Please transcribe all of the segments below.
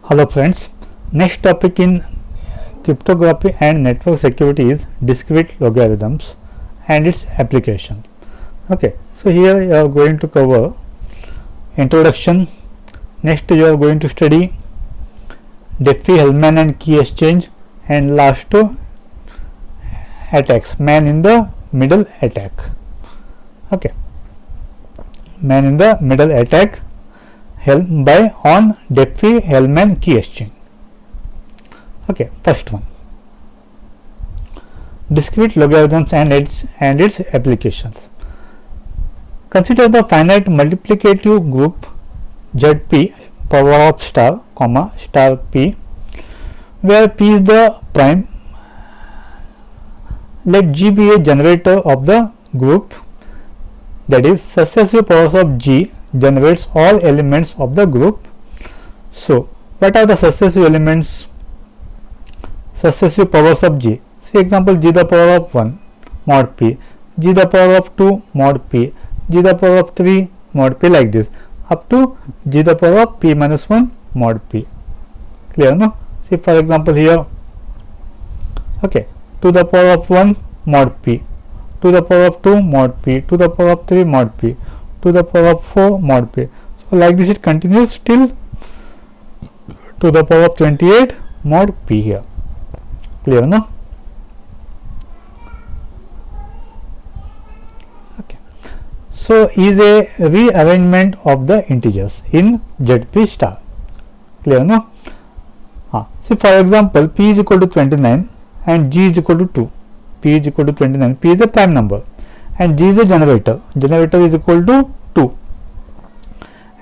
Hello friends, next topic in cryptography and network security is discrete logarithms and its application. Okay, so here you are going to cover introduction. Next you are going to study Diffie-Hellman and key exchange, and last two attacks, man in the middle attack. Okay, man in the middle attack by on Diffie-Hellman key exchange. Okay, first one, discrete logarithms and its applications. Consider the finite multiplicative group ZP power of star comma star p, where p is the prime. Let G be a generator of the group, that is successive powers of G generates all elements of the group. So what are the successive elements, successive powers of G? See example, G the power of 1 mod p, G the power of 2 mod p, G the power of 3 mod p, like this up to G the power of p minus 1 mod p. Clear, no? See for example here, okay, to the power of 1 mod p, to the power of 2 mod p, to the power of 3 mod p, to the power of 4 mod p. So like this it continues till to the power of 28 mod p here. Clear, no? Okay, so is a rearrangement of the integers in ZP star. Clear, no? See for example, p is equal to 29 and G is equal to 2. P is equal to 29, P is a prime number and G is a generator is equal to 2,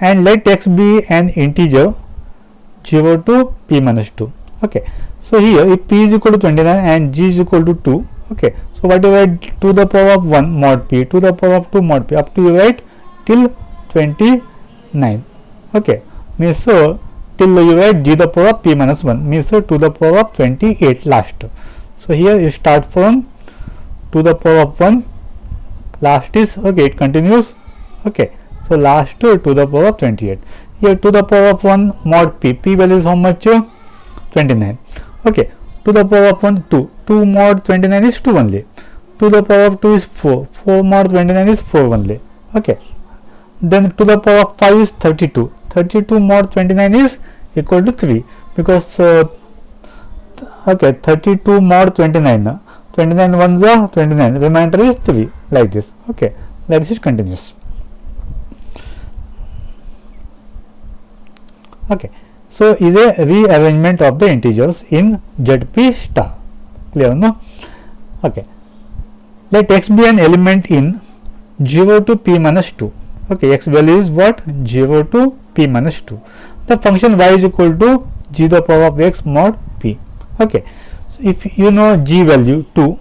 and let x be an integer 0 to p minus 2. Okay, so here if p is equal to 29 and G is equal to 2, okay, so what you write, to the power of 1 mod p, to the power of 2 mod p, up to you write till 29. Okay, means so till you write G the power of p minus 1, means so to the power of 28 last. So here you start from to the power of 1, last is, okay, it continues. Okay, so last to the power of 28. Here to the power of 1 mod p, p value is how much? 29. Okay, to the power of 1 2 mod 29 is 2 only. To the power of 2 is 4 mod 29 is 4 only. Okay, then to the power of 5 is 32 mod 29 is equal to 3, because okay, 32 mod 29 ones are 29, remainder is 3, like this. Okay, like this it continues. Okay, so is a rearrangement of the integers in ZP star. Clear, no? Okay, let x be an element in 0 to p minus 2. Okay, x value is what? 0 to p minus 2. The function y is equal to G the power of x mod p. Okay, so if you know G value 2,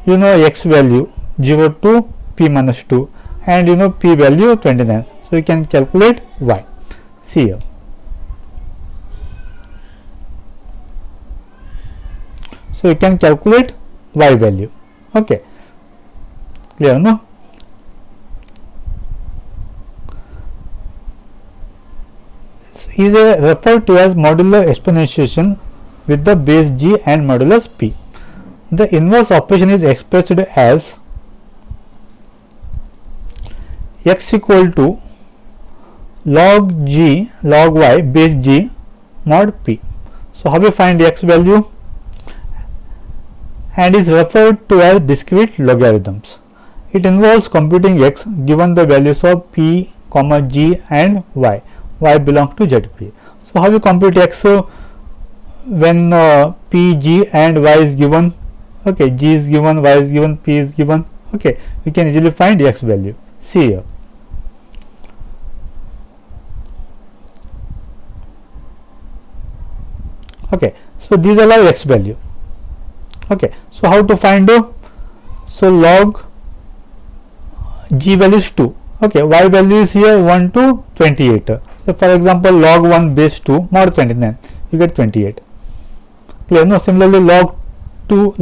you know x value 0 to p minus 2, and you know p value 29, so you can calculate y. See here, so you can calculate y value. Okay, clear, no? Is referred to as modular exponentiation with the base g and modulus p. The inverse operation is expressed as x equal to log g log y base g mod p. So how we find x value? And is referred to as discrete logarithms. It involves computing x given the values of p, comma g and y. Y belongs to ZP. So how we compute x when p, g and y is given? Okay, g is given, y is given, p is given. Okay, we can easily find x value. See here. Okay, so these are our x value. Okay, so how to find? So log g value is 2. Okay, y value is here 1 to 28. So for example, log 1 base 2 mod 29, you get 28. Clear, no? Similarly, log 2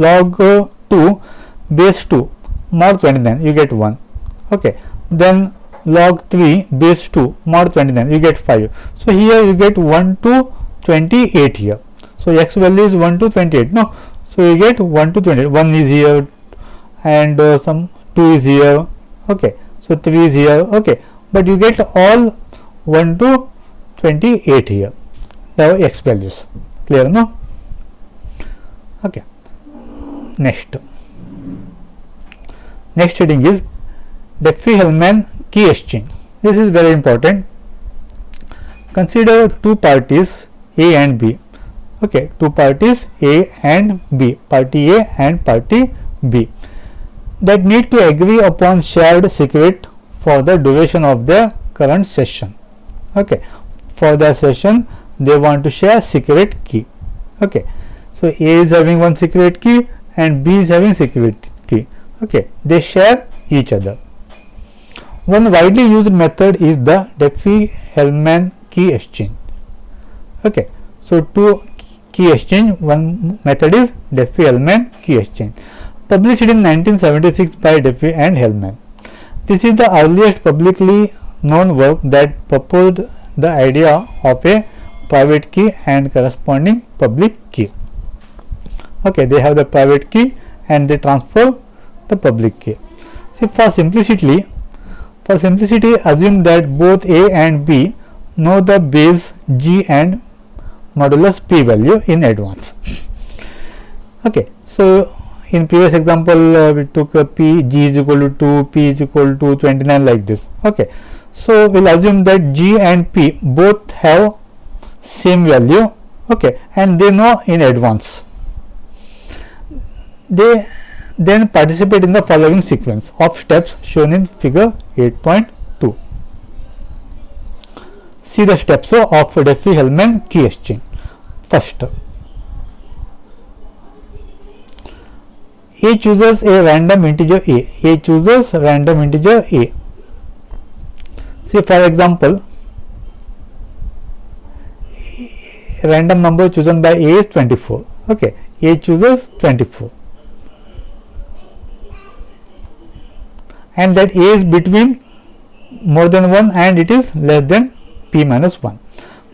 base 2 mod 29, you get 1. Okay, then log 3 base 2 mod 29, you get 5. So here you get 1 to 28 here. So x value is 1 to 28. No, so you get 1 to 28. 1 is here, and some 2 is here. Okay, so 3 is here. Okay, but you get all 1 to 28 here, the x values. Clear, no? Okay. Next heading is Diffie-Hellman key exchange. This is very important. Consider two parties A and B. Okay, two parties A and B, party A and party B, that need to agree upon shared secret for the duration of their current session. Okay, for the session they want to share secret key. Okay, so A is having one secret key and B is having secret key. Okay, they share each other. One widely used method is the Diffie-Hellman key exchange. Okay, so two key exchange, one method is Diffie-Hellman key exchange, published in 1976 by Diffie and Hellman. This is the earliest publicly known work that proposed the idea of a private key and corresponding public key. Okay, they have the private key and they transfer the public key. See, for simplicity, assume that both A and B know the base G and modulus P value in advance. Okay, so in previous example we took P, G is equal to 2, P is equal to 29, like this. Okay, so we'll assume that G and P both have same value. Okay, and they know in advance. They then participate in the following sequence of steps shown in figure 8.2. See the steps of Diffie-Hellman key exchange. First, A chooses a random integer A. A chooses random integer A. See, for example, random number chosen by A is 24. Okay, A chooses 24, and that A is between more than 1 and it is less than P minus 1.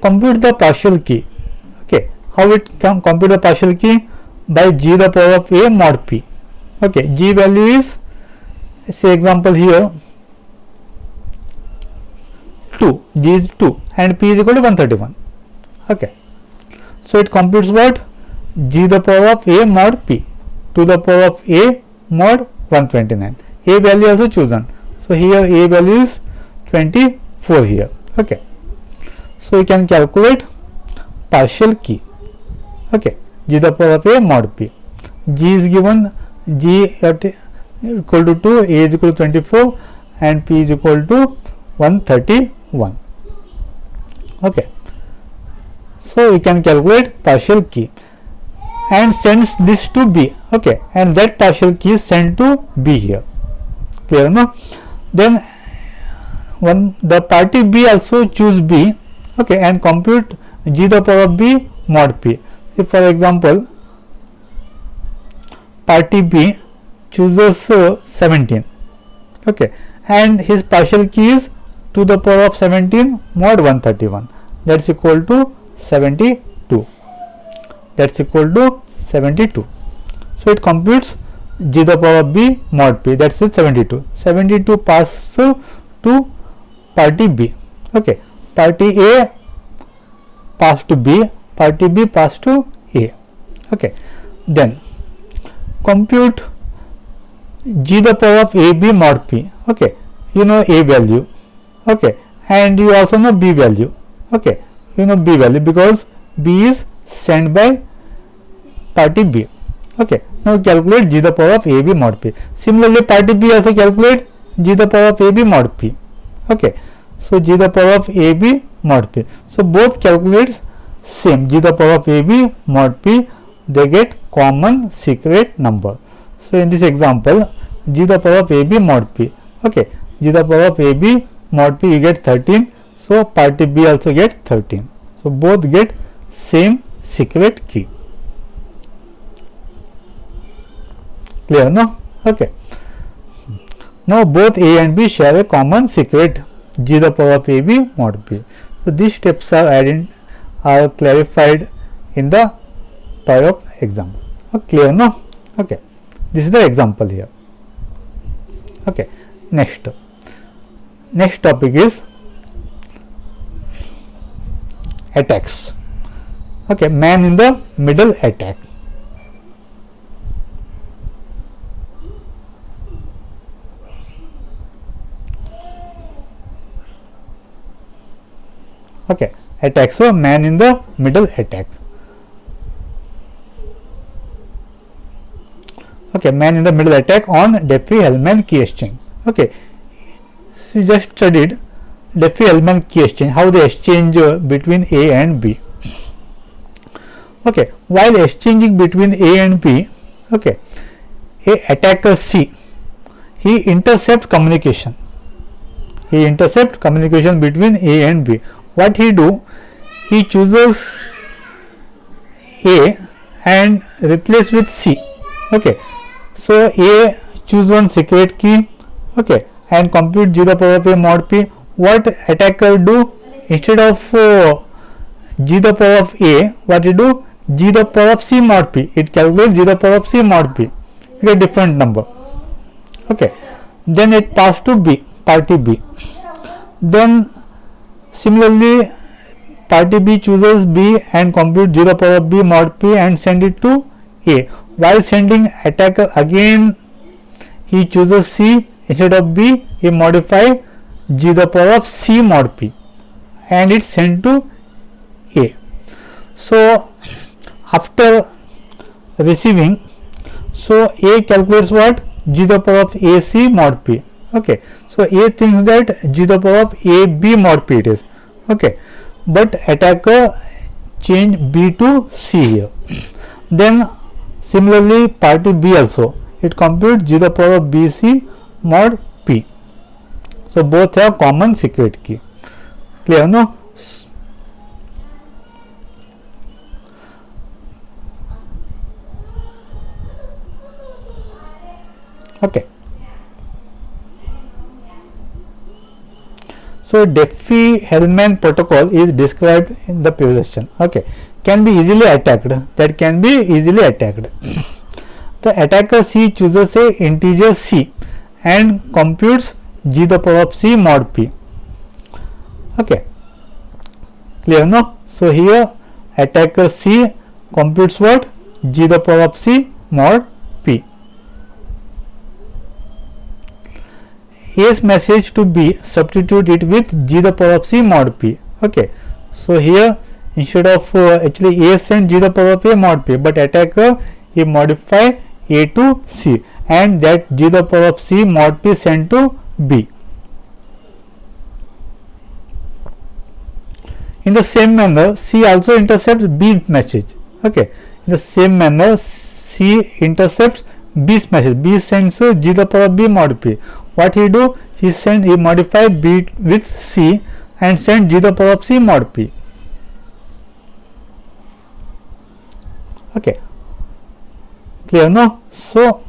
Compute the partial key. Okay, how it can compute the partial key? By G the power of A mod P. Okay, G value is, say example here, 2, G is 2 and P is equal to 131. Okay, so it computes what? G the power of A mod P to the power of A mod 129. A value also chosen, so here A value is 24 here. Okay, so you can calculate partial key. Okay, G the power of A mod P. G is given, G equal to 2, A is equal to 24 and P is equal to 131. Okay, so you can calculate partial key and sends this to B. Okay, and that partial key is sent to B here. Clear, no? Then the party B also choose B. Okay, and compute G the power of B mod P. If for example party B chooses 17. Okay, and his partial key is to the power of 17 mod 131, that's equal to 72. That's equal to 72. So it computes G the power of B mod P, that's it 72. 72 pass to party B. Okay, party A pass to B, party B pass to A. Okay, then compute G the power of AB mod P. Okay, you know A value. Okay, and you also know B value. Okay, you know B value because B is sent by party B. Okay, now calculate G the power of AB mod P. Similarly, party B also calculate G the power of AB mod P. Okay, so G the power of AB mod P. So both calculates same G the power of AB mod P. They get common secret number. So in this example, G the power of AB mod P. Okay, G the power of AB mod P, you get 13. So party B also get 13. So both get same secret key. Clear, no? Okay. Now both A and B share a common secret G the power of AB mod P. So these steps are are clarified in the toy of example. Clear, no? Okay, this is the example here. Okay, next topic is attacks. Okay, man in the middle attack. Okay, attack. So man in the middle attack. Okay, man in the middle attack on Diffie-Hellman key exchange. Okay, so you just studied Diffie-Hellman key exchange, how they exchange between A and B. Okay, while exchanging between A and B, okay, a attacker C, he intercept communication. He intercept communication between A and B. What he do? He chooses A and replace with C. Okay, so A choose one secret key, okay, and compute g to the power of A mod P. What attacker do? Instead of g to the power of A, what he do? G to the power of C mod P. It calculates g to the power of C mod P. You get different number. Okay, then it pass to B, party B. Then similarly, party B chooses B and compute g to the power of B mod P and send it to A. While sending attacker again, he chooses C instead of B. He modify g to the power of C mod P and it's sent to A. So after receiving, so A calculates what? G to the power of AC mod P. Okay, so A thinks that g to the power of AB mod P it is. Okay, but attacker change B to C here. Then similarly, party B also, it computes g to the power of BC mod P. So both have common secret key. Clear, no? Okay. So Diffie-Hellman protocol is described in the previous section. Okay, can be easily attacked. That can be easily attacked. The attacker C chooses a integer C and computes g to the power of C mod P. Okay, clear, no? So here attacker C computes what? G to the power of C mod P. A's message to B, substitute it with g to the power of C mod P. Okay, so here instead of actually A send g to the power of A mod P, but attacker he modify A to C and that g to the power of C mod P sent to B. In the same manner, C also intercepts B's message. Okay, in the same manner, C intercepts B's message. B sends g to the power of B mod P. What he do? He modify B with C and send g to the power of C mod P. Okay, clear, no? So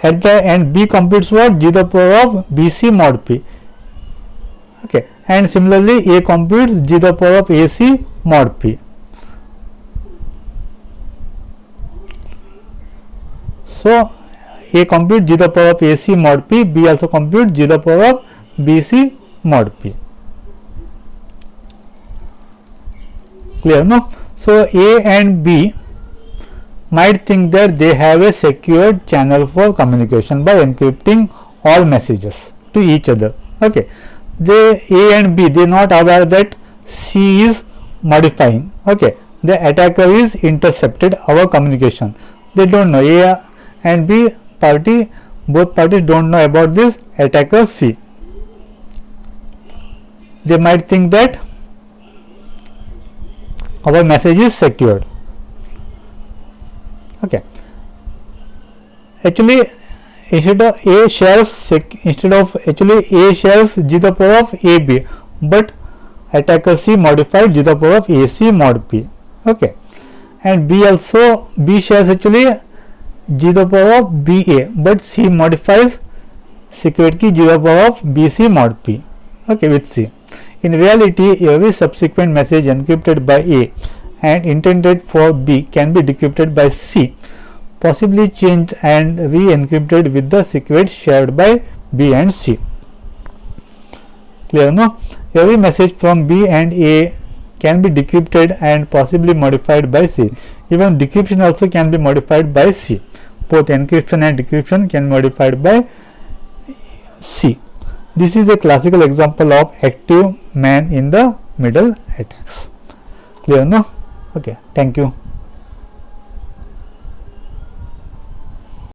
at the end B computes what? G to the power of BC mod P. Okay, and similarly A computes g to the power of AC mod P. So A compute g to the power of AC mod P, B also compute g to the power of BC mod P. Clear, no? So A and B might think that they have a secured channel for communication by encrypting all messages to each other. Okay, they A and B, they not aware that C is modifying. Okay, the attacker is intercepted our communication. They don't know. A and B party, both parties don't know about this attacker C. They might think that our message is secured. Okay, actually instead of A shares g to the power of AB, but attacker C modified g to the power of AC mod P. Okay, and B also, B shares actually g to the power of BA, but C modifies secret key g to the power of BC mod P. Okay, with C. In reality, every subsequent message encrypted by A and intended for B can be decrypted by C, possibly changed and re-encrypted with the secret shared by B and C. Clear, no? Every message from B and A can be decrypted and possibly modified by C. Even decryption also can be modified by C. Both encryption and decryption can be modified by C. This is a classical example of active man in the middle attacks. Clear, no? Okay, thank you.